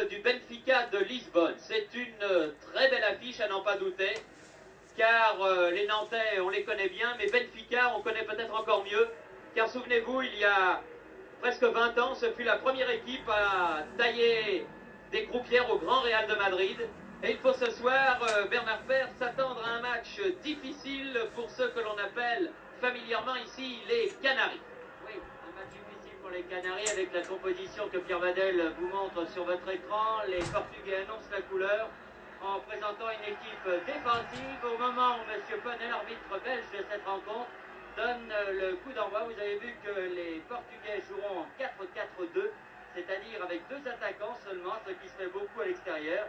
du Benfica de Lisbonne. C'est une très belle affiche à n'en pas douter, car les Nantais, on les connaît bien, mais Benfica, on connaît peut-être encore mieux, car souvenez-vous, il y a presque 20 ans, ce fut la première équipe à tailler des croupières au Grand Real de Madrid. Et il faut ce soir, Bernard Père, s'attendre à un match difficile pour ceux que l'on appelle familièrement ici les Canaries. Oui, un match difficile pour les Canaries avec la composition que Pierre Vadel vous montre sur votre écran. Les Portugais annoncent la couleur en présentant une équipe défensive au moment où M. Ponnet, l'arbitre belge de cette rencontre, donne le coup d'envoi. Vous avez vu que les Portugais joueront en 4-4-2, c'est-à-dire avec deux attaquants seulement, ce qui se fait beaucoup à l'extérieur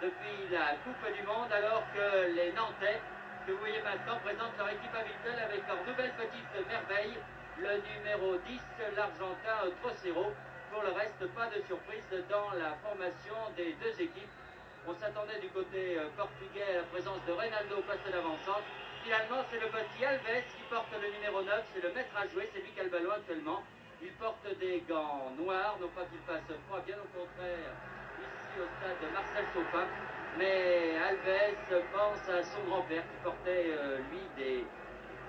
depuis la Coupe du Monde, alors que les Nantais, que vous voyez maintenant, présentent leur équipe habituelle avec leur nouvelle petite merveille, le numéro 10, l'Argentin Trocero. Pour le reste, pas de surprise dans la formation des deux équipes. On s'attendait du côté portugais à la présence de Reinaldo au poste d'avant-centre. Finalement, c'est le petit Alves qui porte le numéro 9, c'est le maître à jouer, c'est lui qui a le ballon actuellement. Il porte des gants noirs, non pas qu'il fasse froid, bien au contraire, ici au stade de Marcel Sofin. Mais Alves pense à son grand-père qui portait, lui,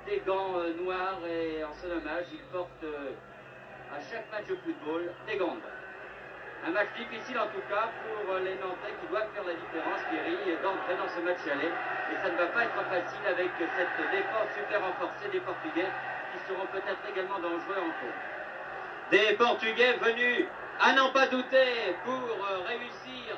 des gants noirs, et en son hommage, il porte à chaque match de football des gants noirs. Un match difficile en tout cas pour les Nantais qui doivent faire la différence, Thierry, d'entrer dans ce match aller. Et ça ne va pas être facile avec cette défense super renforcée des Portugais qui seront peut-être également dangereux en cours. Des Portugais venus, à n'en pas douter, pour réussir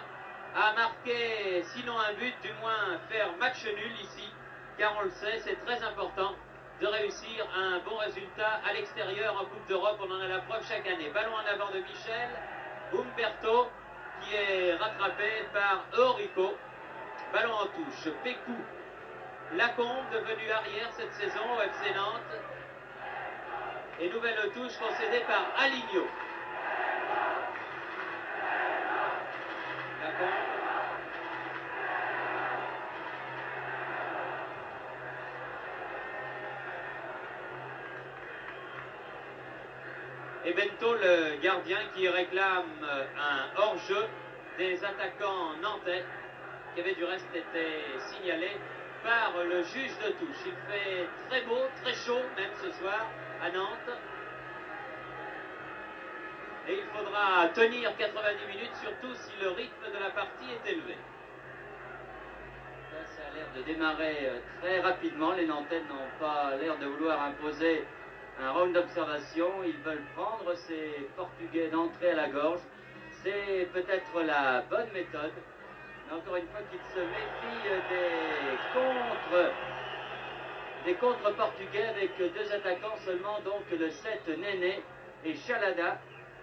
à marquer, sinon un but, du moins faire match nul ici, car on le sait, c'est très important de réussir un bon résultat à l'extérieur en Coupe d'Europe. On en a la preuve chaque année. Ballon en avant de Michel. Umberto qui est rattrapé par Eurico. Ballon en touche. Pécou Lacombe, devenu arrière cette saison au FC Nantes. Et nouvelle touche concédée par Aligno. Lacombe. Et Bento, le gardien, qui réclame un hors-jeu des attaquants nantais, qui avait du reste été signalé par le juge de touche. Il fait très beau, très chaud, même ce soir, à Nantes. Et il faudra tenir 90 minutes, surtout si le rythme de la partie est élevé. Ça a l'air de démarrer très rapidement. Les Nantais n'ont pas l'air de vouloir imposer un round d'observation. Ils veulent prendre ces Portugais d'entrée à la gorge. C'est peut-être la bonne méthode. Mais encore une fois, qu'ils se méfient des contre portugais avec deux attaquants seulement, donc le 7 Néné et Chalada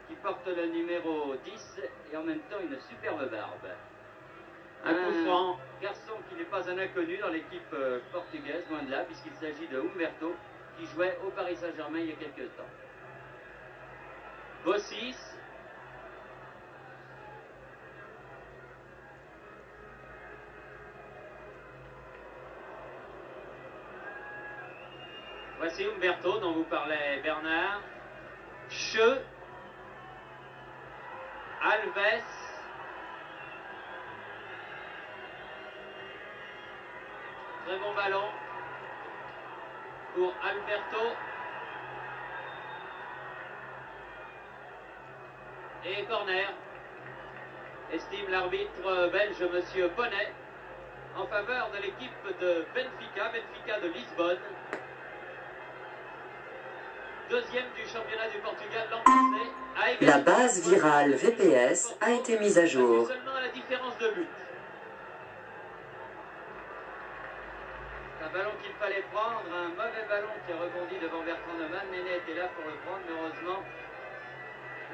qui porte le numéro 10 et en même temps une superbe barbe. Un coup franc, garçon qui n'est pas un inconnu dans l'équipe portugaise, loin de là, puisqu'il s'agit de Umberto qui jouait au Paris Saint-Germain il y a quelques temps. Bossis. Voici Umberto dont vous parlait Bernard. Che. Alves. Très bon ballon pour Alberto. Et corner. Estime l'arbitre belge, M. Ponnet, en faveur de l'équipe de Benfica de Lisbonne. Deuxième du championnat du Portugal l'an passé. La base virale VPS a été mise à jour. Seulement à la différence de but. Un ballon qu'il fallait prendre, un mauvais ballon qui a rebondi devant Bertrand Neumann. Néné était là pour le prendre, mais heureusement,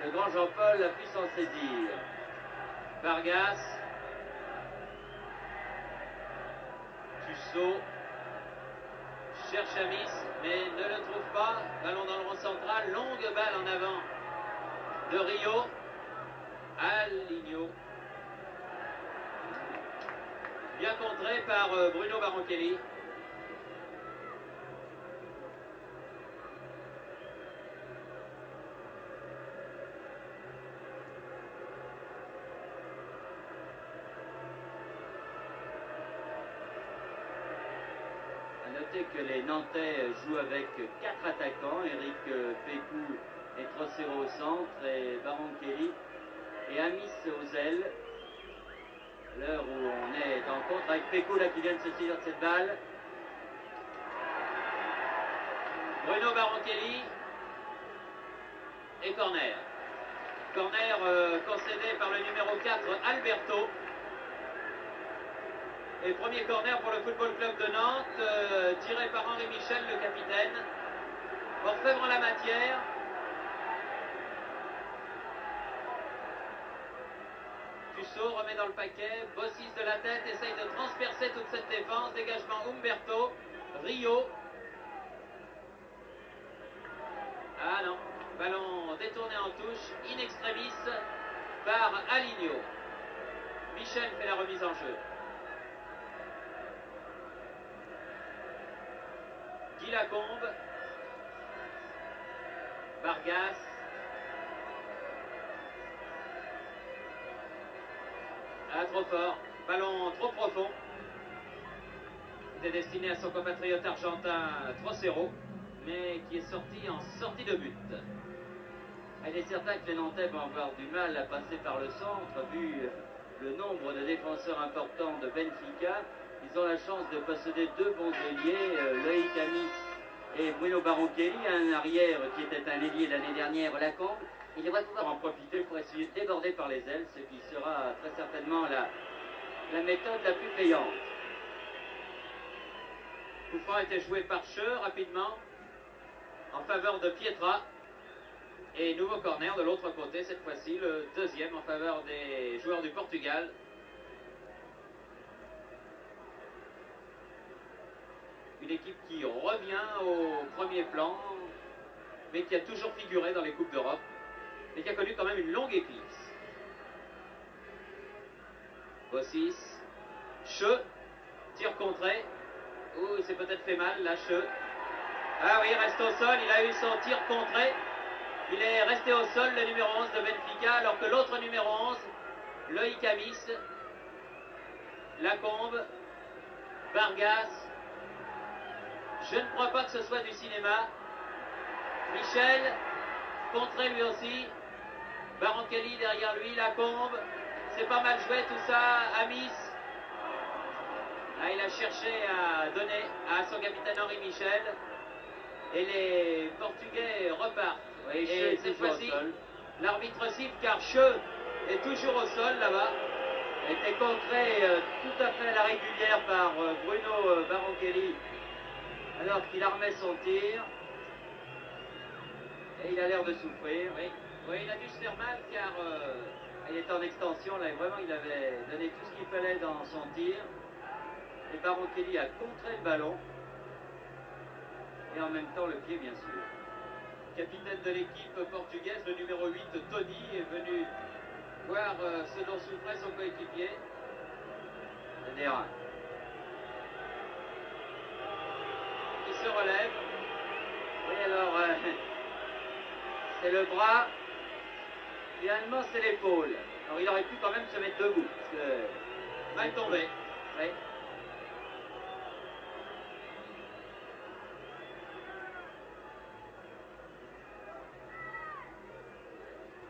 le grand Jean-Paul a pu s'en saisir. Vargas. Tussaud. Cherche Amis, mais ne le trouve pas. Ballon dans le rond central, longue balle en avant de Rio. Aligno. Bien contré par Bruno Baronchelli. noter que les Nantais jouent avec 4 attaquants, Eric Pécou et Trocero au centre, et Baron Kelly et Amis aux ailes. À l'heure où on est en contre avec Pécou là qui vient de se saisir de cette balle. Bruno Baron Kelly et corner. Corner concédé par le numéro 4 Alberto. Et premier corner pour le Football Club de Nantes, tiré par Henri Michel, le capitaine. Orfèvre en la matière. Tussaud remet dans le paquet, Bossis de la tête, essaye de transpercer toute cette défense. Dégagement Umberto, Rio. Ah non, ballon détourné en touche, in extremis par Aligno. Michel fait la remise en jeu. Guy Lacombe, Vargas, trop fort, ballon trop profond. C'était destiné à son compatriote argentin Trocero, mais qui est sorti en sortie de but. Il est certain que les Nantais vont avoir du mal à passer par le centre, vu le nombre de défenseurs importants de Benfica. Ils ont la chance de posséder 2 bons ailiers, Loïc Amis et Bruno Baron Kelly, un arrière qui était un ailier l'année dernière, Lacombe. Il devrait pouvoir en profiter pour essayer de déborder par les ailes, ce qui sera très certainement la méthode la plus payante. Coup franc a été joué par Cheux rapidement en faveur de Pietra. Et nouveau corner de l'autre côté, cette fois-ci le deuxième en faveur des joueurs du Portugal. Une équipe qui revient au premier plan, mais qui a toujours figuré dans les Coupes d'Europe, et qui a connu quand même une longue éclipse. Bossis, Cheux, tir contré. Ouh, il s'est peut-être fait mal là, Cheux. Ah oui, il reste au sol, il a eu son tir contré. Il est resté au sol, le numéro 11 de Benfica, alors que l'autre numéro 11, Loïc Amis, Lacombe, Vargas. Je ne crois pas que ce soit du cinéma. Michel, contré lui aussi. Baron Kelly derrière lui, Lacombe. C'est pas mal joué tout ça. Amis. Là, il a cherché à donner à son capitaine Henri Michel. Et les Portugais repartent. Oui, et cette fois-ci, l'arbitre siffle car Cheux est toujours au sol là-bas. Était contré tout à fait à la régulière par Bruno Baron Kelly alors qu'il armait son tir. Et il a l'air de souffrir. Oui, oui, il a dû se faire mal car il était en extension. Là, vraiment, il avait donné tout ce qu'il fallait dans son tir. Et Baron Kelly a contré le ballon. Et en même temps, le pied, bien sûr. Capitaine de l'équipe portugaise, le numéro 8, Tony, est venu voir ce dont souffrait son coéquipier. Adéra. Il se relève. Oui, alors, c'est le bras. Finalement, c'est l'épaule. Alors, il aurait pu quand même se mettre debout. Parce que mal tombé. Oui.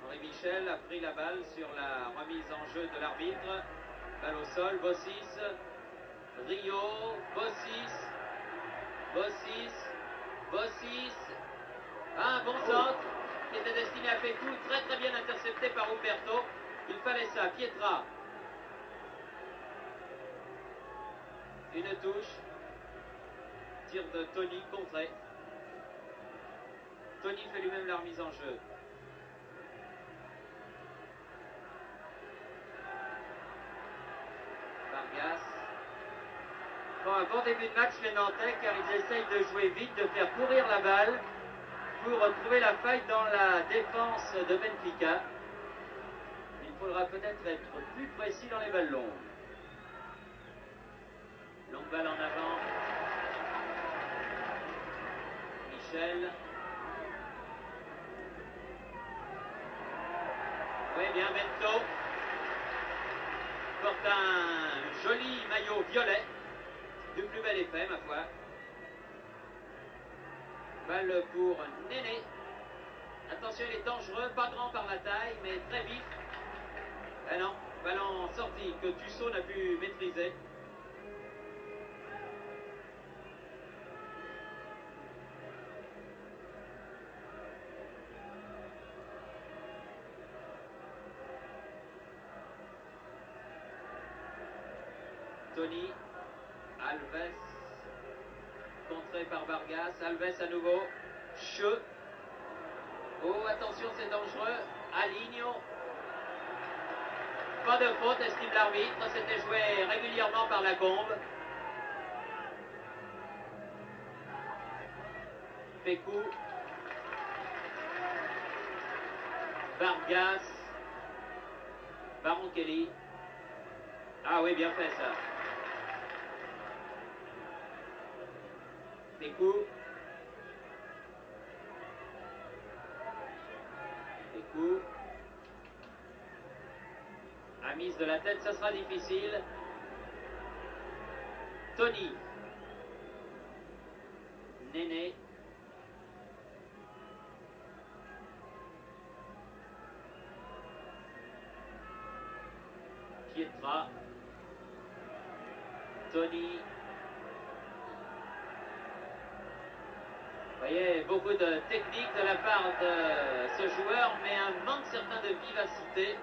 Henri Michel a pris la balle sur la remise en jeu de l'arbitre. Balle au sol, Bossis, Rio, Bossis, Bossis. Un bon centre qui était destiné à Pécou, très très bien intercepté par Umberto. Il fallait ça, Pietra. Une touche. Tir de Tony contré. Tony fait lui-même la remise en jeu. Vargas. Bon, un bon début de match les Nantais car ils essayent de jouer vite, de faire courir la balle pour trouver la faille dans la défense de Benfica. Il faudra peut-être être plus précis dans les balles longues. Longue balle en avant. Michel. Oui, bien Bento. Porte un joli maillot violet. Du plus bel effet, ma foi. Balle pour Néné. Attention, il est dangereux, pas grand par la taille, mais très vif. Ah non, ballon sorti que Tussaud n'a pu maîtriser. Tony, Alves, contré par Vargas, Alves à nouveau, Che. Oh, attention, c'est dangereux, Aligno. Pas de faute, estime l'arbitre, c'était joué régulièrement par la Combe. Pécou, Vargas, Baron Kelly. Ah oui, bien fait ça. Pécou. Pécou. À mise de la tête, ça sera difficile. Tony. Néné. Pietra. Tony. Vous voyez, beaucoup de technique de la part de ce joueur, mais un manque certain de vivacité.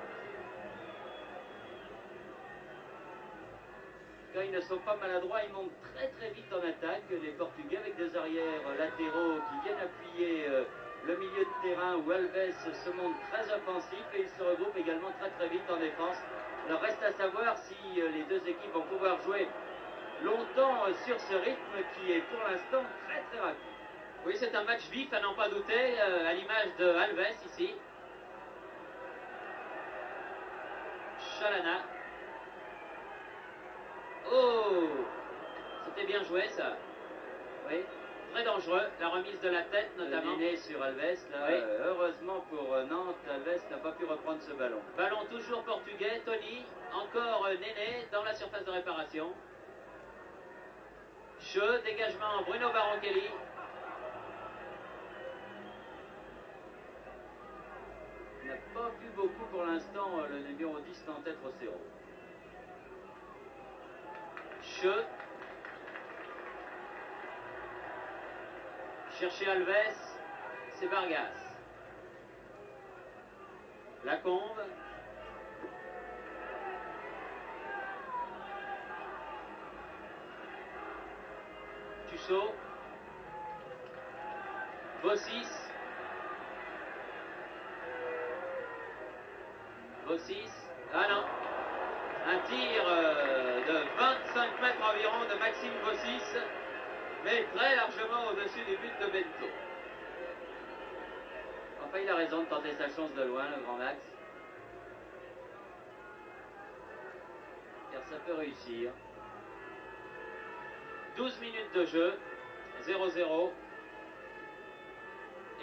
Quand ils ne sont pas maladroits, ils montent très très vite en attaque, les Portugais, avec des arrières latéraux qui viennent appuyer le milieu de terrain où Alves se montre très offensif et il se regroupe également très très vite en défense. Alors reste à savoir si les deux équipes vont pouvoir jouer longtemps sur ce rythme qui est pour l'instant très très rapide. Oui, c'est un match vif à n'en pas douter, à l'image de Alves ici. Chalana. Oh, c'était bien joué ça. Oui, très dangereux, la remise de la tête notamment. Néné sur Alves, là, oui. Heureusement pour Nantes, Alves n'a pas pu reprendre ce ballon. Ballon toujours portugais, Tony, encore Néné dans la surface de réparation. Che, dégagement Bruno Baron Kelly. Il n'a pas vu beaucoup pour l'instant le numéro 10 Nantais Rosero. Che. Chercher Alves, c'est Vargas. Lacombe. Tussaud. Bossis. Bossis. Ah non. Un tir de 25 mètres environ de Maxime Bossis, mais très largement au-dessus du but de Bento. Enfin, il a raison de tenter sa chance de loin, le grand Max. Car ça peut réussir. 12 minutes de jeu, 0-0.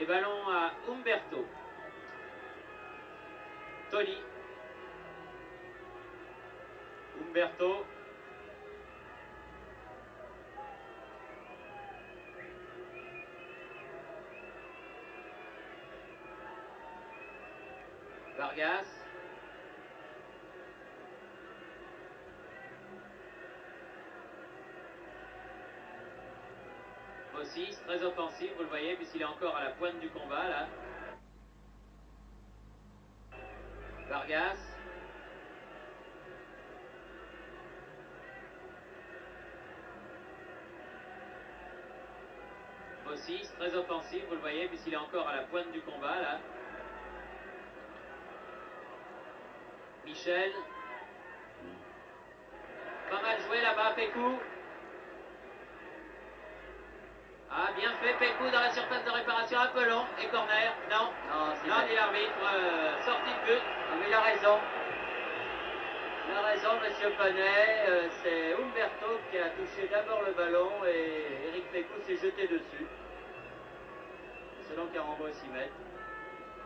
Et ballon à Umberto. Tony. Umberto. Vargas. Bossis, très offensif, vous le voyez, puisqu'il est encore à la pointe du combat, là. Vargas. Bossis, très offensif, vous le voyez, puisqu'il est encore à la pointe du combat, là. Michel. Pas mal joué là-bas, Pécou. Ah, bien fait, Pécou dans la surface de réparation, un peu long, et corner. Non, non, dit l'arbitre, sortie de but. Non, mais il a raison. Il a raison, monsieur Panet. C'est Umberto qui a touché d'abord le ballon et Eric Pécou s'est jeté dessus. C'est donc un renvoi 6 mètres.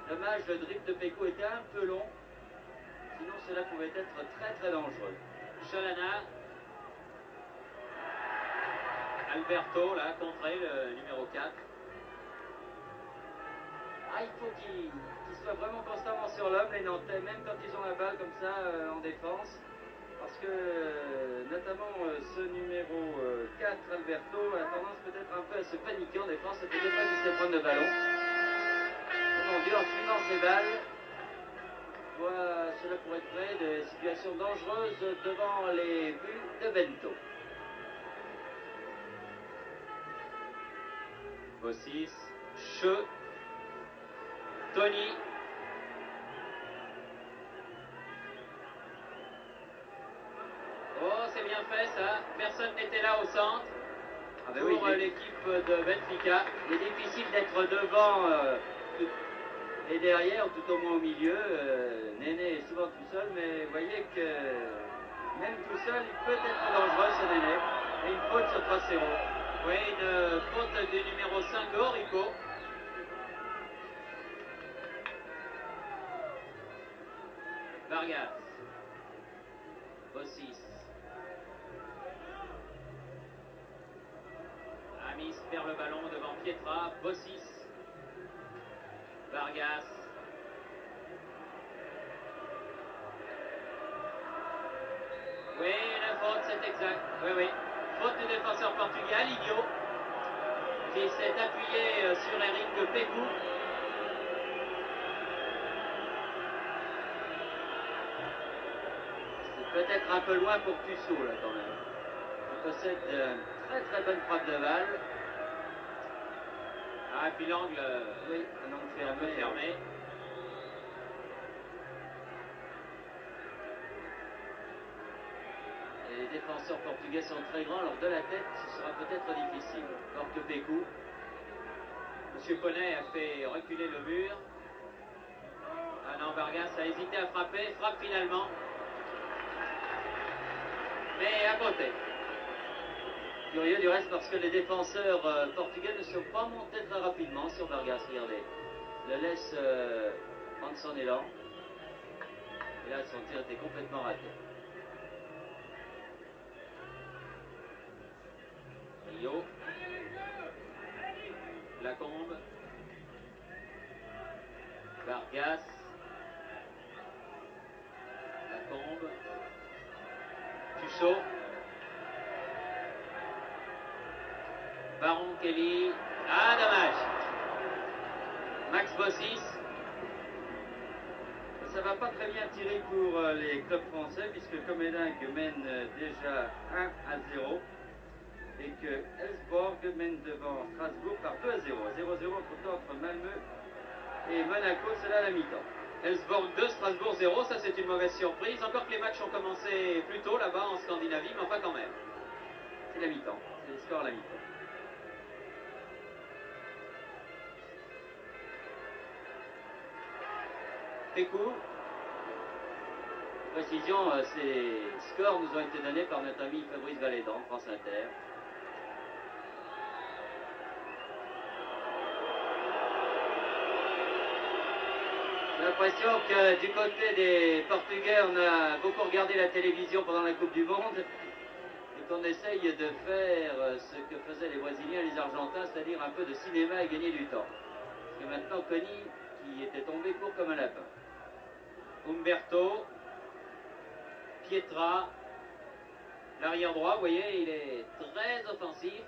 Dommage, le dribble de Pécou était un peu long. Sinon, cela pouvait être très très dangereux. Chalana. Alberto, là, contré, le numéro 4. Ah, il faut qu'ils soient vraiment constamment sur l'homme, les Nantais, même quand ils ont la balle comme ça en défense. Parce que notamment ce numéro 4, Alberto, a tendance peut-être un peu à se paniquer en défense. Ça fait 2 fois qu'il se fait prendre le ballon. Comment dire, en suivant ses balles, cela pourrait créer des situations dangereuses devant les buts de Bento. Bossis, Che, Tony. Oh, c'est bien fait ça. Personne n'était là au centre. Ah ben pour oui, l'équipe de Benfica. Il est difficile d'être devant et derrière, tout au moins au milieu. Néné est souvent tout seul, mais vous voyez que même tout seul, il peut être dangereux ce Néné. Et une faute sur Trocero. Oui, une faute du numéro 5, Orico. Vargas. Bossis. Amis perd le ballon devant Pietra. Bossis. Vargas. Oui, une faute, c'est exact. Oui, oui. Faute du défenseur portugais, Alinho, qui s'est appuyé sur Eric Pécou. C'est peut-être un peu loin pour Tussaud, là, quand même. Il possède une très bonne frappe de balle. Ah, et puis l'angle, oui, un angle fermé. Et les défenseurs portugais sont très grands, alors de la tête, ce sera peut-être difficile. Alors que Pécou. Monsieur Poney a fait reculer le mur. Ah non, Vargas a hésité à frapper, frappe finalement. Mais à côté. Curieux du reste parce que les défenseurs portugais ne sont pas montés très rapidement sur Vargas, regardez. Le laisse prendre son élan. Et là, son tir était complètement raté. Rio. Lacombe. Vargas. Lacombe. Tussaud. Baron Kelly. Ah, dommage. Max Bossis. Ça va pas très bien tirer pour les clubs français puisque Comédingue mène déjà 1-0 et que Elfsborg mène devant Strasbourg par 2-0. 0-0 entre Malmö et Monaco, c'est là la mi-temps. Elfsborg 2, Strasbourg 0, ça c'est une mauvaise surprise. Encore que les matchs ont commencé plus tôt là-bas en Scandinavie, mais enfin quand même. C'est la mi-temps, c'est le score à la mi-temps. Pécou. Précision, ces scores nous ont été donnés par notre ami Fabrice Valédan, France Inter. J'ai l'impression que du côté des Portugais, on a beaucoup regardé la télévision pendant la Coupe du Monde et qu'on essaye de faire ce que faisaient les Brésiliens et les Argentins, c'est-à-dire un peu de cinéma et gagner du temps. Parce que maintenant, Coni, qui était tombé court comme un lapin. Umberto. Pietra. L'arrière droit, vous voyez, il est très offensif.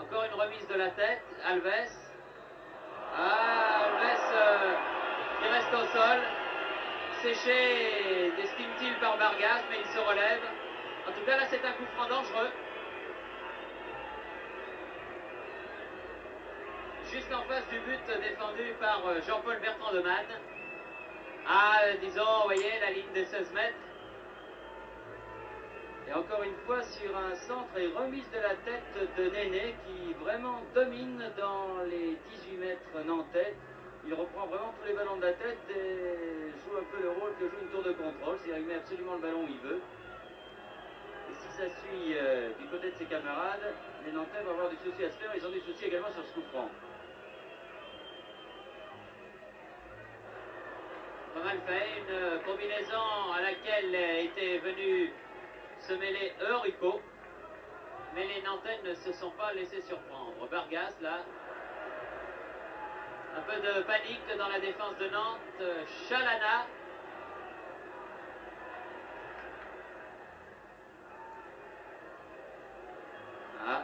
Encore une remise de la tête. Alves. Ah, Alves qui reste au sol. Séché d'estime-t-il par Vargas, mais il se relève. En tout cas, là, c'est un coup franc dangereux. Juste en face du but défendu par Jean-Paul Bertrand de Man. Disons, vous voyez, la ligne des 16 mètres. Et encore une fois, sur un centre et remise de la tête de Néné qui vraiment domine dans les 18 mètres nantais. Il reprend vraiment tous les ballons de la tête et joue un peu le rôle que joue une tour de contrôle. C'est-à-dire qu'il met absolument le ballon où il veut. Et si ça suit du côté de ses camarades, les Nantais vont avoir du souci à se faire. Ils ont du souci également sur ce coup franc. Pas mal fait, une combinaison à laquelle était venu se mêler Eurico. Mais les Nantais ne se sont pas laissés surprendre. Vargas, là. Un peu de panique dans la défense de Nantes. Chalana. Ah.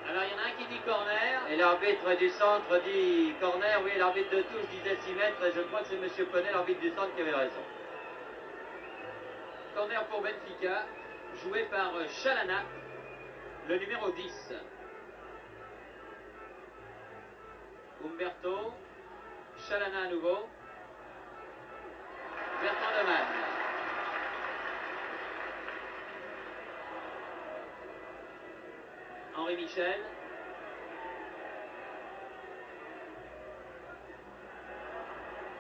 Alors il y en a un qui dit corner. Et l'arbitre du centre dit corner. Oui, l'arbitre de touche disait 6 mètres. Et je crois que c'est M. Poney, l'arbitre du centre, qui avait raison. Corner pour Benfica, joué par Chalana, le numéro 10. Umberto, Chalana à nouveau. Bertrand Demann. Henri Michel.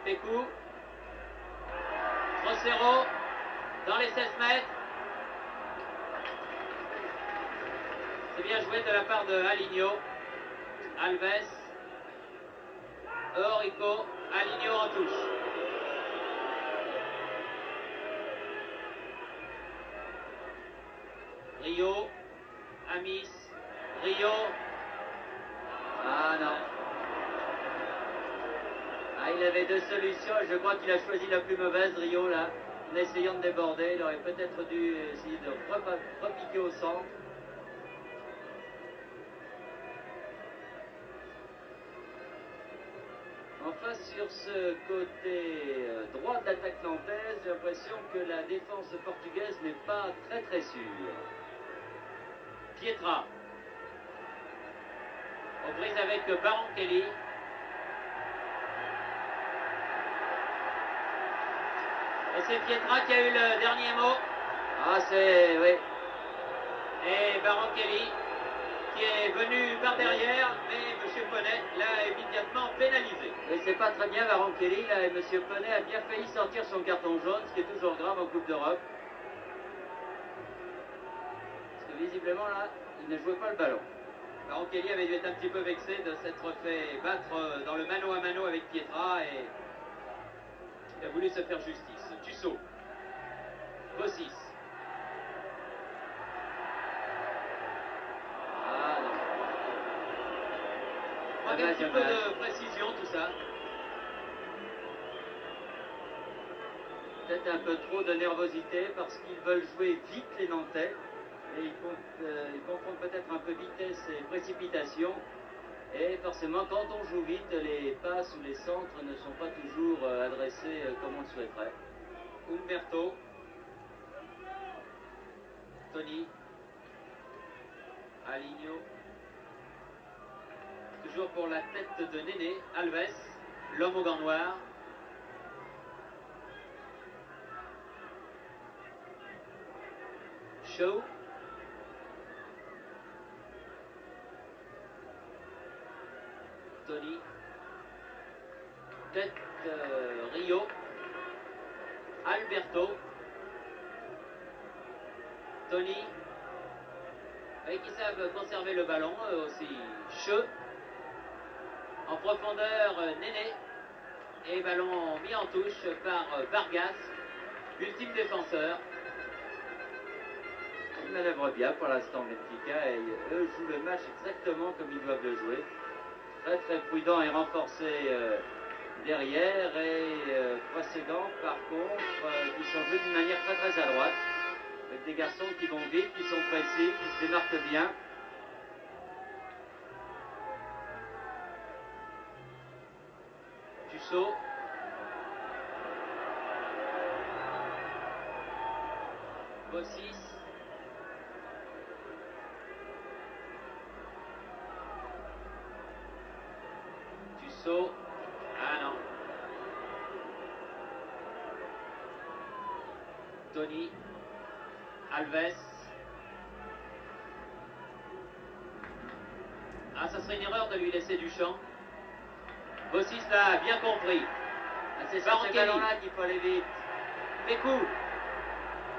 Pécou. Trocero dans les 16 mètres. C'est bien joué de la part de Aligno. Alves. Eurico. Aligno en touche. Rio. Amis. Rio. Ah non. Ah, il avait deux solutions. Je crois qu'il a choisi la plus mauvaise, Rio, là. En essayant de déborder. Il aurait peut-être dû essayer de repiquer au centre. Enfin, sur ce côté droit de l'attaque nantaise, j'ai l'impression que la défense portugaise n'est pas très très sûre. Pietra. Aux prises avec Baron Kelly. Et c'est Pietra qui a eu le dernier mot. Ah, c'est... oui. Et Baron Kelly qui est venu par derrière, mais M. Poney l'a immédiatement pénalisé. Mais c'est pas très bien, Baron Kelly, là, et M. Poney a bien failli sortir son carton jaune, ce qui est toujours grave en Coupe d'Europe. Parce que visiblement, là, il ne jouait pas le ballon. Baron Kelly avait dû être un petit peu vexé de s'être fait battre dans le mano à mano avec Pietra et il a voulu se faire justice. Tusso. Bossis. Ah non. Manque un petit peu de précision tout ça. Peut-être un peu trop de nervosité parce qu'ils veulent jouer vite les Nantais. Et ils confondent peut-être un peu vitesse et précipitation. Et forcément, quand on joue vite, les passes ou les centres ne sont pas toujours adressés comme on le souhaiterait. Umberto. Tony. Aligno. Toujours pour la tête de Néné. Alves. L'homme au gant noir. Shaw. Tony. Tête Rio. Alberto. Tony. Et qui savent conserver le ballon, eux aussi. Che. En profondeur, Néné. Et ballon mis en touche par Vargas, ultime défenseur. Ils manœuvrent bien pour l'instant, Benfica, et eux jouent le match exactement comme ils doivent le jouer. Très très prudent et renforcé derrière, et précédent par contre, qui sont joués d'une manière très très à droite, avec des garçons qui vont vite, qui sont précis, qui se démarquent bien. Tusso. Bossis. Tusso. Ah non. Tony. Alves. Ah, ça serait une erreur de lui laisser du champ. Bossis l'a bien compris. Ah, c'est sur ce ballon-là qu'il faut aller vite. Pécou.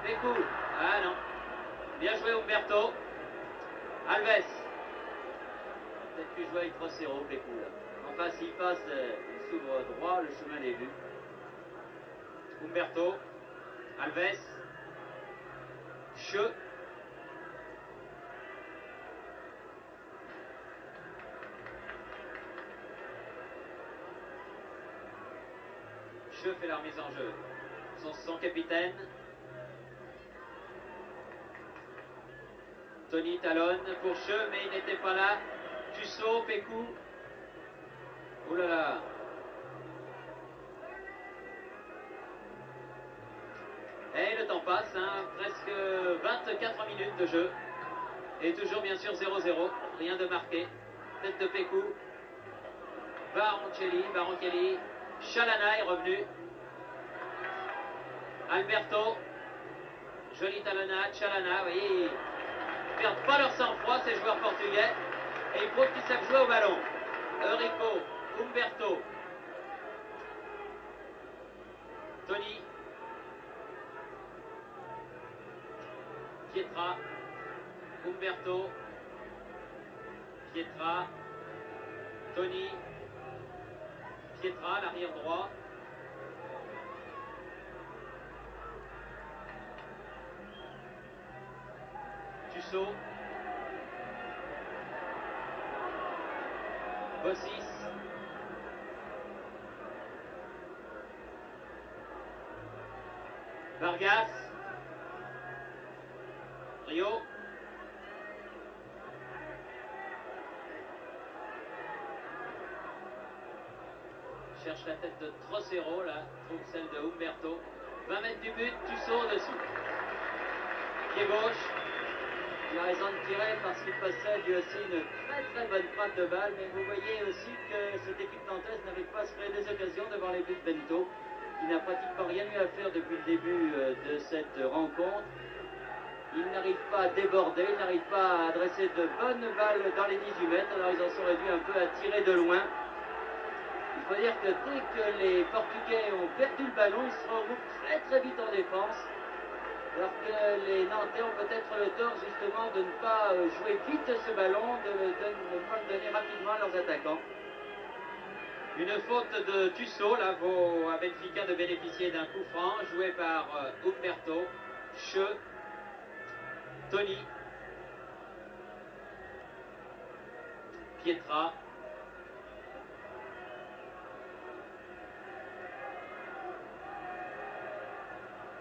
Pécou. Ah non. Bien joué Umberto. Alves. Peut-être plus jouer avec Trocero, Pécou, là. Enfin, s'il passe, il s'ouvre droit, le chemin est vu. Umberto. Alves. Che. Che fait la remise en jeu. Son capitaine. Tony talonne pour Che, mais il n'était pas là. Tussaud, Pécou. Ouh là là. Et le temps passe, hein, presque 24 minutes de jeu. Et toujours bien sûr 0-0, rien de marqué. Tête de Pécou. Baroncelli. Chalana est revenu. Alberto. Joli talonnade. Chalana, oui. Ils ne perdent pas leur sang-froid, ces joueurs portugais. Et ils prouvent qu'ils savent jouer au ballon. Eurico. Umberto. Tony. Pietra. Umberto. Pietra. Tony. Pietra, l'arrière droit. Tussaud. Bossis. Vargas. Rio. Cherche la tête de Trocero, là. Trouve celle de Umberto. 20 mètres du but, Tussaud au-dessus. Pied gauche. Il a raison de tirer parce qu'il possède lui aussi une très bonne frappe de balle, mais vous voyez aussi que cette équipe nantaise n'arrive pas à se créer des occasions devant les buts de Bento, qui n'a pratiquement rien eu à faire depuis le début de cette rencontre. Il n'arrive pas à déborder, il n'arrive pas à adresser de bonnes balles dans les 18 mètres, alors ils en sont réduits un peu à tirer de loin. Il faut dire que dès que les Portugais ont perdu le ballon, ils se regroupent très vite en défense. Alors que les Nantais ont peut-être le tort justement de ne pas jouer vite ce ballon, de ne pas le donner rapidement à leurs attaquants. Une faute de Tussaud, là, vaut à Benfica de bénéficier d'un coup franc, joué par Umberto, Che, Tony, Pietra,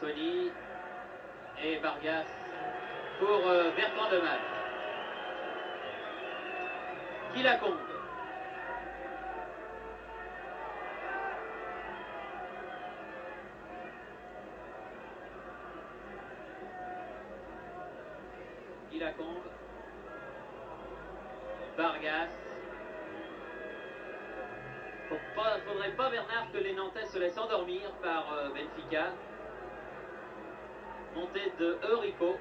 Tony et Vargas pour Bertrand Demal. Qui la compte? Qui la compte? Vargas. Faudrait pas, Bernard, que les Nantais se laissent endormir par Benfica. Montée de Eurico.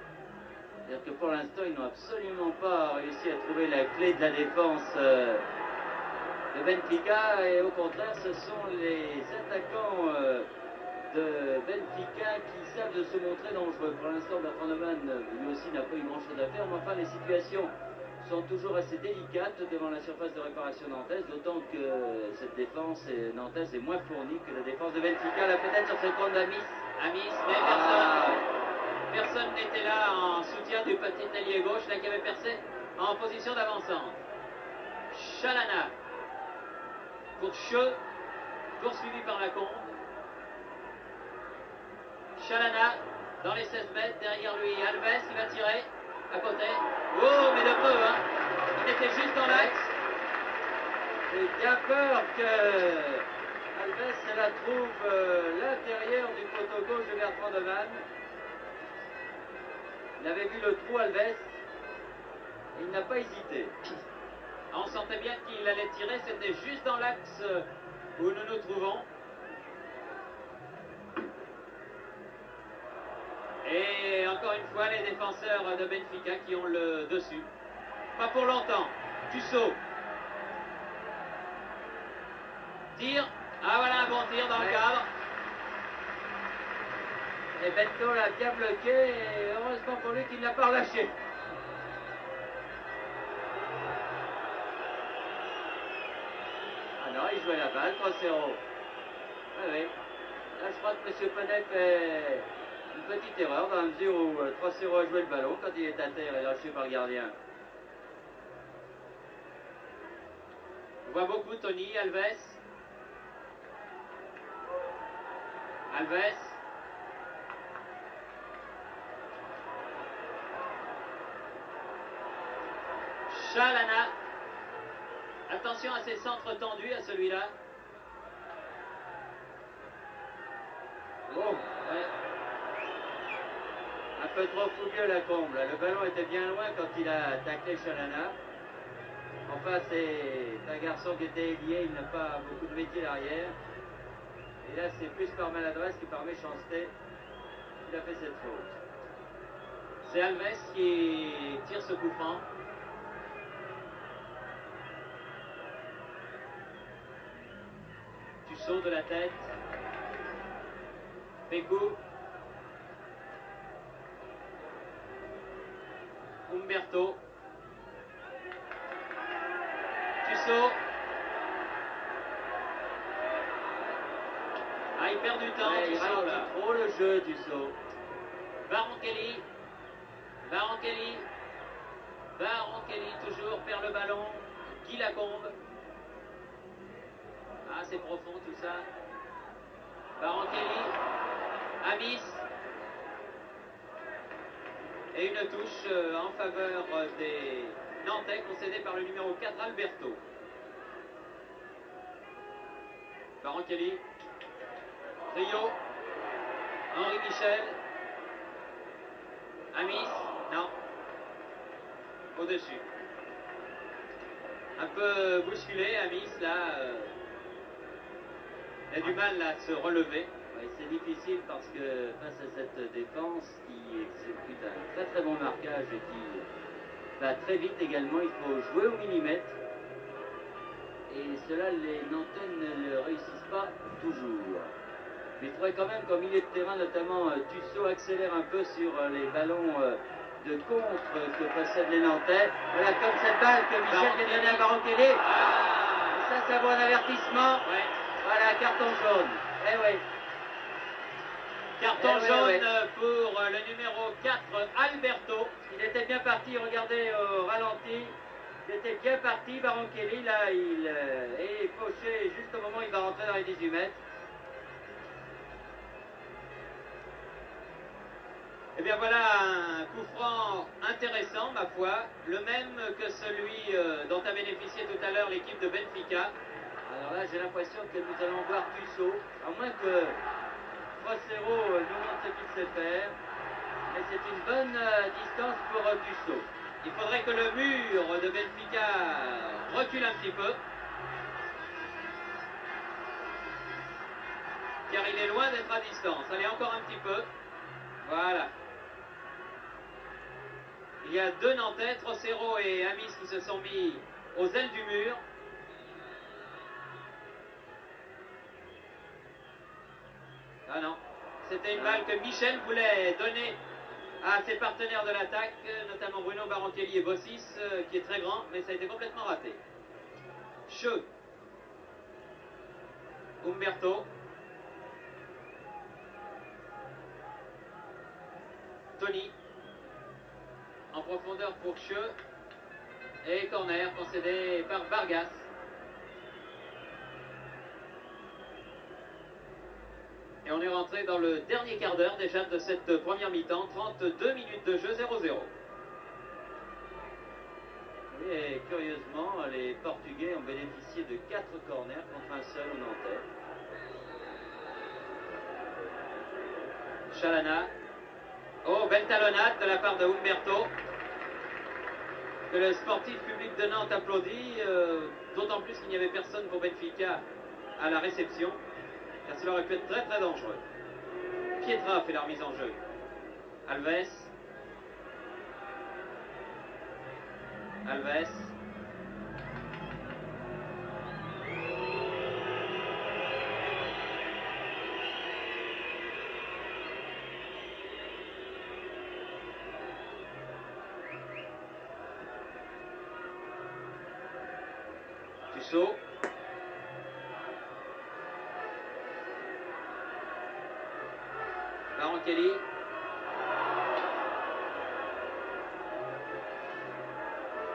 C'est-à-dire que pour l'instant, ils n'ont absolument pas réussi à trouver la clé de la défense de Benfica, et au contraire, ce sont les attaquants de Benfica qui savent de se montrer dangereux. Pour l'instant, Bertrand Neumann, lui aussi, n'a pas eu grand-chose à faire, mais enfin, les situations sont toujours assez délicates devant la surface de réparation nantaise, d'autant que cette défense nantaise est moins fournie que la défense de Benfica. Là, peut-être sur ce compte d'Amis. Mais personne n'était là en soutien du petit ailier gauche, là qui avait percé en position d'avancement. Chalana pour Che, poursuivi par Lacombe. Chalana dans les 16 mètres, derrière lui Alves qui va tirer à côté. Oh, mais de peu, hein. Il était juste dans l'axe. J'ai bien peur que Alves la trouve l'intérieur du poteau gauche de Bertrand Neumann. Il avait vu le trou, Alves, et il n'a pas hésité. On sentait bien qu'il allait tirer, c'était juste dans l'axe où nous nous trouvons. Et encore une fois, les défenseurs de Benfica qui ont le dessus. Pas pour longtemps. Tussaud. Tire. Ah voilà un bon tir dans le cadre. Et Bento l'a bien bloqué, et heureusement pour lui qu'il ne l'a pas relâché. Ah non, il jouait la balle, 3-0. Ah oui. Là, je crois que M. Penet fait une petite erreur dans la mesure où 3-0 a joué le ballon quand il est à terre et lâché par le gardien. On voit beaucoup Tony, Alves. Alves. Chalana. Attention à ses centres tendus, à celui-là. Bon, ouais. Un peu trop fougueux la comble. Le ballon était bien loin quand il a taclé Chalana. Enfin, c'est un garçon qui était lié, il n'a pas beaucoup de métier derrière. Et là, c'est plus par maladresse que par méchanceté qu'il a fait cette faute. C'est Alves qui tire ce coup franc. Tussaud de la tête. Pécou. Umberto. Tussaud. Ah, il perd du temps, Ouais, il Tussaud, ralentit là. trop le jeu, Tussaud. Baronchelli. Baronchelli. Baronchelli toujours perd le ballon. Guy Lacombe. Ah, c'est profond tout ça. Baronchelli. Amis. Et une touche en faveur des Nantais concédée par le numéro 4, Alberto. Baronchelli. Rio. Henri Michel. Amis. Non. Au-dessus. Un peu bousculé, Amis, là. Il a du mal à se relever. Ouais, c'est difficile parce que face à cette défense qui exécute un très très bon marquage et qui va très vite également, il faut jouer au millimètre. Et cela, les Nantais ne le réussissent pas toujours. Mais il faudrait quand même qu'en milieu de terrain, notamment Tussaud accélère un peu sur les ballons de contre que possèdent les Nantais. Voilà, comme cette balle que Michel vient de donner à Baronchelli. Ah, Ça vaut un avertissement. ouais. Voilà, carton jaune. Eh oui. Carton ouais, jaune ouais. pour le numéro 4, Alberto. Il était bien parti, regardez au ralenti. Il était bien parti, Baronchelli. Là, il est fauché juste au moment où il va rentrer dans les 18 mètres. Et bien voilà un coup franc intéressant, ma foi, le même que celui dont a bénéficié tout à l'heure l'équipe de Benfica. Alors là, j'ai l'impression que nous allons voir Tussaud, à moins que Fossero nous montre ce qu'il sait faire. Mais c'est une bonne distance pour Tussaud. Il faudrait que le mur de Benfica recule un petit peu. Car il est loin d'être à distance. Allez, encore un petit peu. Voilà. Il y a deux Nantais, Trocero et Amis, qui se sont mis aux ailes du mur. Ah non, c'était une balle que Michel voulait donner à ses partenaires de l'attaque, notamment Bruno Baronchelli et Bossis, qui est très grand, mais ça a été complètement raté. Che. Umberto. Tony. En profondeur pour Che. Et corner concédé par Vargas. Et on est rentré dans le dernier quart d'heure déjà de cette première mi-temps. 32 minutes de jeu, 0-0. Oui, et curieusement, les Portugais ont bénéficié de 4 corners contre un seul au Nantais. Chalana. Oh, belle talonnade de la part de Umberto. Que le sportif public de Nantes applaudit, d'autant plus qu'il n'y avait personne pour Benfica à la réception, car cela aurait pu être très très dangereux. Pietra fait la remise en jeu. Alves. Alves. Tussaud. Baronchelli.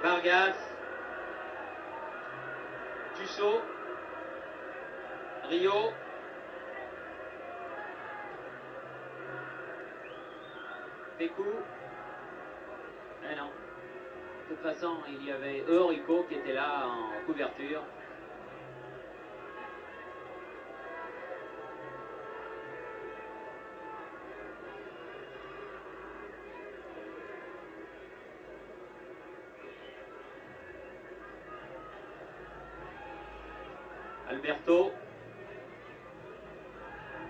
Vargas. Tussaud. Rio. Pécou. Eh non. De toute façon, il y avait Eurico qui était là en couverture. Alberto.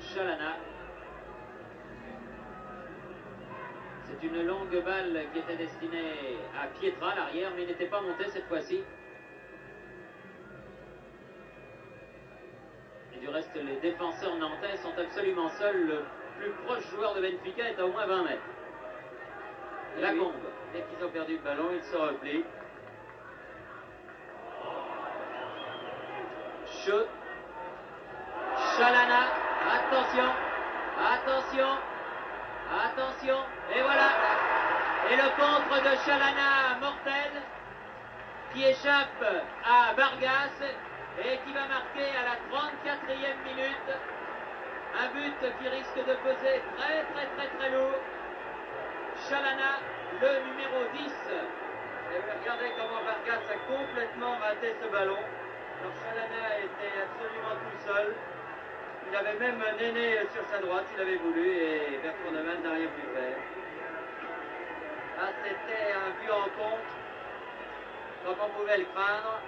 Chalana. C'est une longue balle qui était destinée à Pietra, l'arrière, mais il n'était pas monté cette fois-ci. Et du reste, les défenseurs nantais sont absolument seuls. Le plus proche joueur de Benfica est à au moins 20 mètres. Lacombe. Dès qu'ils ont perdu le ballon, ils se replient. Chalana, attention, attention, attention, et voilà. Et le contre de Chalana, mortel, qui échappe à Vargas et qui va marquer à la 34e minute. Un but qui risque de peser très lourd. Chalana, le numéro 10. Et regardez comment Vargas a complètement raté ce ballon. Alors Chalana était absolument tout seul. Il avait même Néné sur sa droite, il avait voulu, et Bertrand de Man n'a rien pu faire. Là, c'était un but en contre, comme on pouvait le craindre.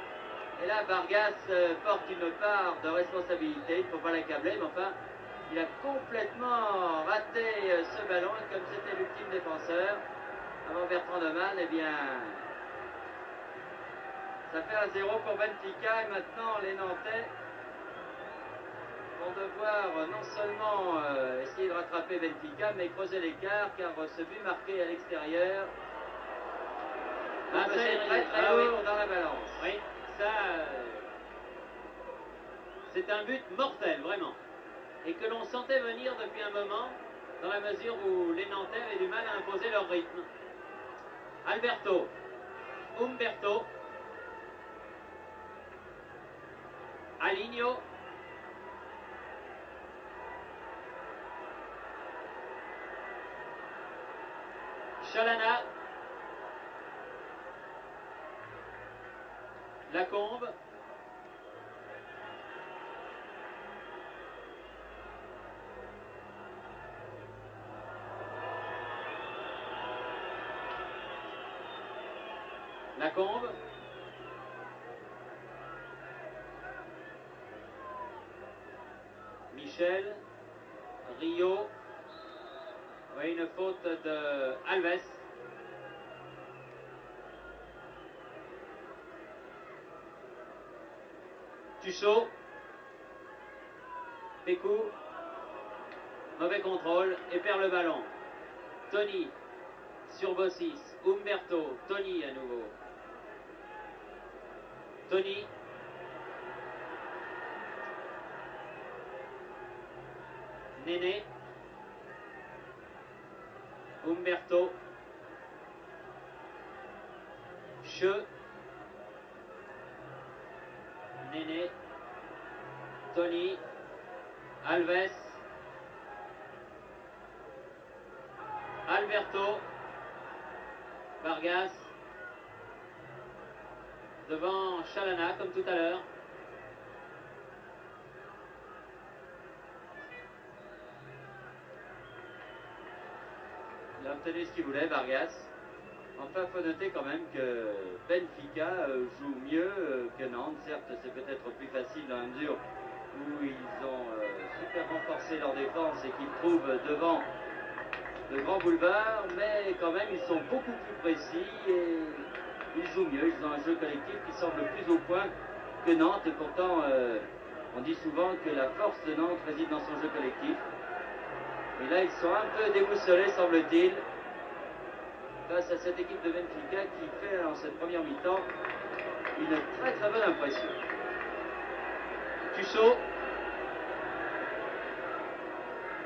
Et là, Vargas porte une part de responsabilité, il ne faut pas l'accabler, mais enfin, il a complètement raté ce ballon, et comme c'était l'ultime défenseur, avant Bertrand de Man, eh bien, ça fait un 0 pour Benfica, et maintenant les Nantais vont devoir non seulement essayer de rattraper Benfica, mais creuser l'écart, car ce but marqué à l'extérieur c'est très lourd dans la balance. Oui, ça, c'est un but mortel, vraiment. Et que l'on sentait venir depuis un moment, dans la mesure où les Nantais avaient du mal à imposer leur rythme. Alberto, Umberto, Aligno, Chalana, Lacombe, Lacombe, Michel, Rio, oui, une faute de Alves. Tuchot, Pécou, mauvais contrôle et perd le ballon. Tony sur Bossis, Umberto, Tony à nouveau. Tony, Néné, Umberto, Che, Néné, Tony, Alves, Alberto, Vargas, devant Chalana comme tout à l'heure. Il a obtenu ce qu'il voulait, Vargas. Enfin, il faut noter quand même que Benfica joue mieux que Nantes. Certes, c'est peut-être plus facile dans la mesure où ils ont super renforcé leur défense et qu'ils trouvent devant de grands boulevards, mais quand même, ils sont beaucoup plus précis et ils jouent mieux. Ils ont un jeu collectif qui semble plus au point que Nantes. Et pourtant, on dit souvent que la force de Nantes réside dans son jeu collectif. Et là, ils sont un peu déboussolés, semble-t-il, face à cette équipe de Benfica qui fait en cette première mi-temps une très bonne impression. Tuchot,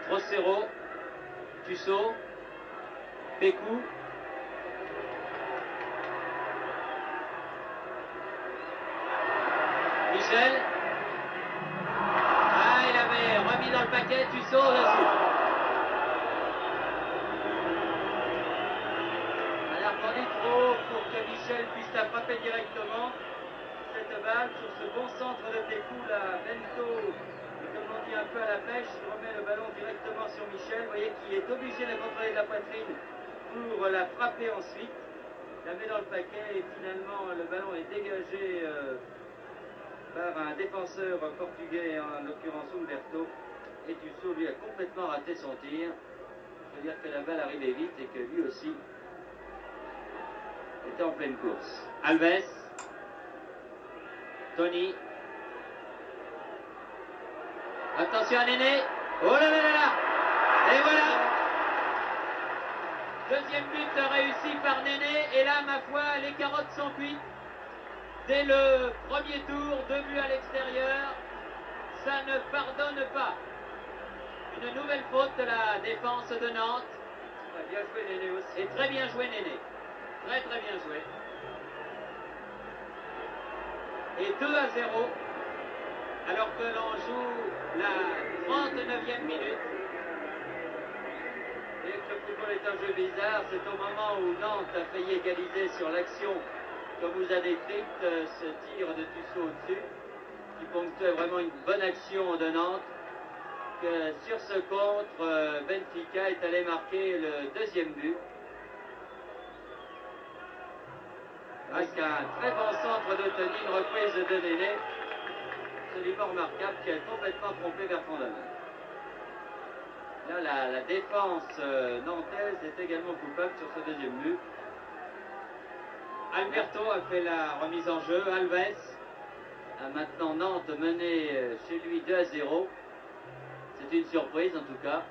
Rossero, Tuchot, Pécou, Michel. Ah, il avait remis dans le paquet, Tuchot dessus. Michel puisse la frapper directement. Cette balle sur ce bon centre de Pécou, là, Bento, comme on dit un peu à la pêche, il remet le ballon directement sur Michel. Vous voyez qu'il est obligé de la contrôler de la poitrine pour la frapper ensuite. La met dans le paquet et finalement le ballon est dégagé par un défenseur portugais, en l'occurrence Humberto. Et Tussaud lui a complètement raté son tir. C'est-à-dire que la balle arrivait vite et que lui aussi était en pleine course. Alves. Tony. Attention à Néné. Oh là là là là. Et voilà. Deuxième but réussi par Néné. Et là, ma foi, les carottes sont cuites. Dès le premier tour, 2 buts à l'extérieur. Ça ne pardonne pas. Une nouvelle faute de la défense de Nantes. Bien joué Néné aussi. Et très bien joué Néné. Très très bien joué. Et 2-0. Alors que l'on joue la 39e minute. Et que le football est un jeu bizarre, c'est au moment où Nantes a failli égaliser sur l'action que vous a décrite, ce tir de Tussaud au-dessus, qui ponctuait vraiment une bonne action de Nantes, que sur ce contre, Benfica est allé marquer le deuxième but. Avec un très bon centre de Tony, une reprise de Néné. Absolument remarquable, qui a complètement trompé Bertrand Damas. Là, la défense nantaise est également coupable sur ce deuxième but. Alberto a fait la remise en jeu. Alves a maintenant Nantes mené chez lui 2-0. C'est une surprise en tout cas.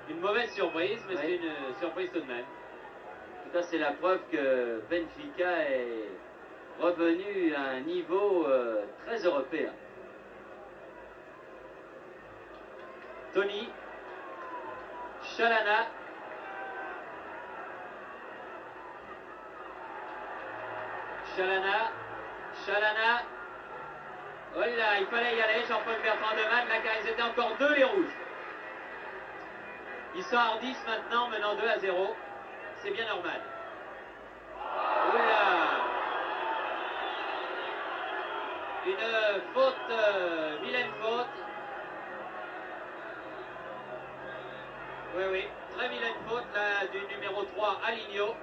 Une mauvaise surprise, mais oui. c'est une surprise tout de même. En tout cas, c'est la preuve que Benfica est revenu à un niveau très européen. Tony. Chalana. Chalana. Oh là, il fallait y aller, Jean-Paul Bertrand de Man, là, car ils étaient encore 2 les rouges. Ils sont hardis maintenant, menant 2-0. C'est bien normal. Oula. Une faute, vilaine faute. Oui, très vilaine faute là du numéro 3, Aligno.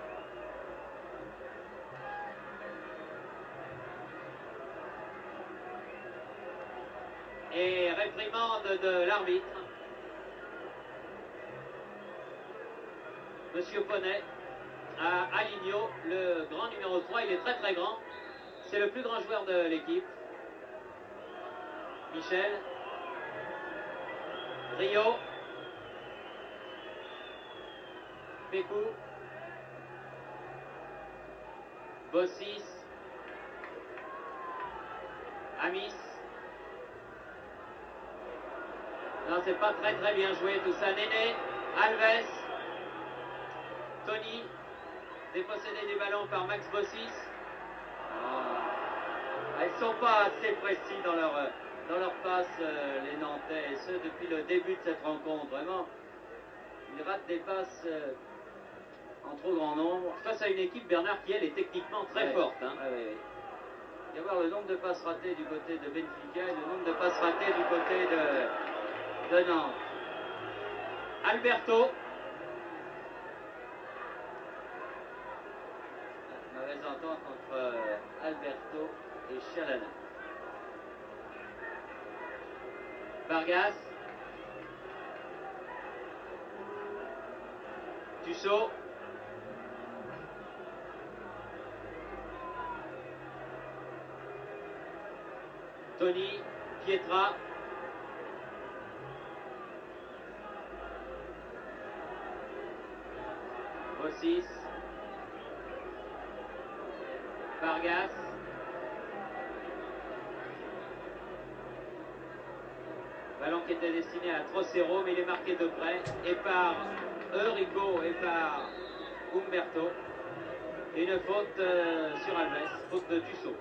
Et réprimande de l'arbitre. Monsieur Ponnet à Aligno, le grand numéro 3, il est très très grand. C'est le plus grand joueur de l'équipe. Michel. Rio. Pécou. Bossis. Amis. Non, c'est pas très très bien joué tout ça. Néné. Alves. Tony. Dépossédé du ballon par Max Bossis. Ils ne sont pas assez précis dans leur passe, les Nantais, et ce depuis le début de cette rencontre. Vraiment, ils ratent des passes en trop grand nombre. Face à une équipe, Bernard, qui elle est techniquement très forte. Hein. Il y a voir le nombre de passes ratées du côté de Benfica et le nombre de passes ratées du côté de Nantes. Alberto. Mauvaise entente entre Alberto et Chalana. Vargas. Tussaud. Tony. Pietra. Bossis. Vargas. Ballon qui était destiné à Trocero, mais il est marqué de près, et par Eurico et par Humberto. Et une faute sur Alves, faute de Tussaud.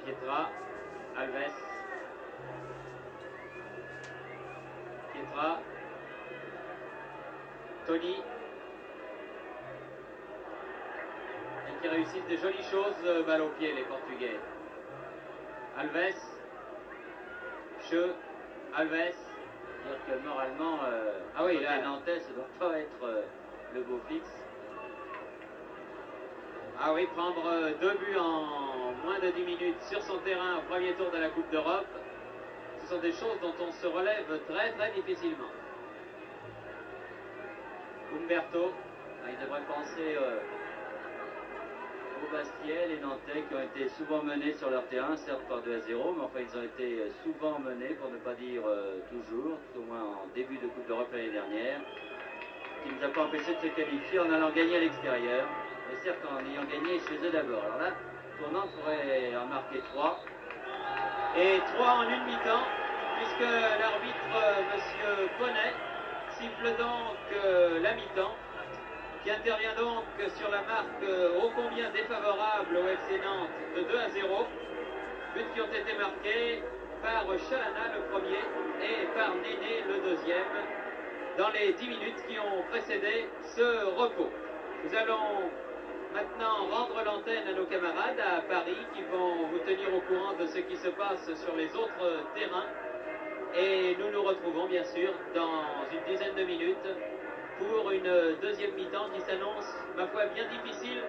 Pietra, Alves. Pietra, Tony. Et qui réussissent des jolies choses, balle au pied, les Portugais. Alves. Alves. Dire que moralement, Ah oui, côté là. nantais, ça doit pas être le beau fixe. Ah oui, prendre 2 buts en moins de 10 minutes sur son terrain au premier tour de la Coupe d'Europe, ce sont des choses dont on se relève très très difficilement. Umberto. Il devrait penser au Bastia, les Nantais qui ont été souvent menés sur leur terrain, certes par 2-0, mais enfin ils ont été souvent menés, pour ne pas dire toujours, tout au moins en début de Coupe d'Europe l'année dernière, qui ne nous a pas empêché de se qualifier en allant gagner à l'extérieur, et certes en ayant gagné chez eux d'abord. Alors là, Tournant pourrait en marquer 3. Et 3 en une mi-temps, puisque l'arbitre, monsieur Bonnet, siffle donc la mi-temps, qui intervient donc sur la marque ô combien défavorable au FC Nantes de 2-0. Buts qui ont été marqués par Chalana le premier et par Néné le deuxième dans les 10 minutes qui ont précédé ce repos. Nous allons maintenant rendre l'antenne à nos camarades à Paris qui vont vous tenir au courant de ce qui se passe sur les autres terrains. Et nous nous retrouvons bien sûr dans une dizaine de minutes pour une deuxième mi-temps qui s'annonce, ma foi, bien difficile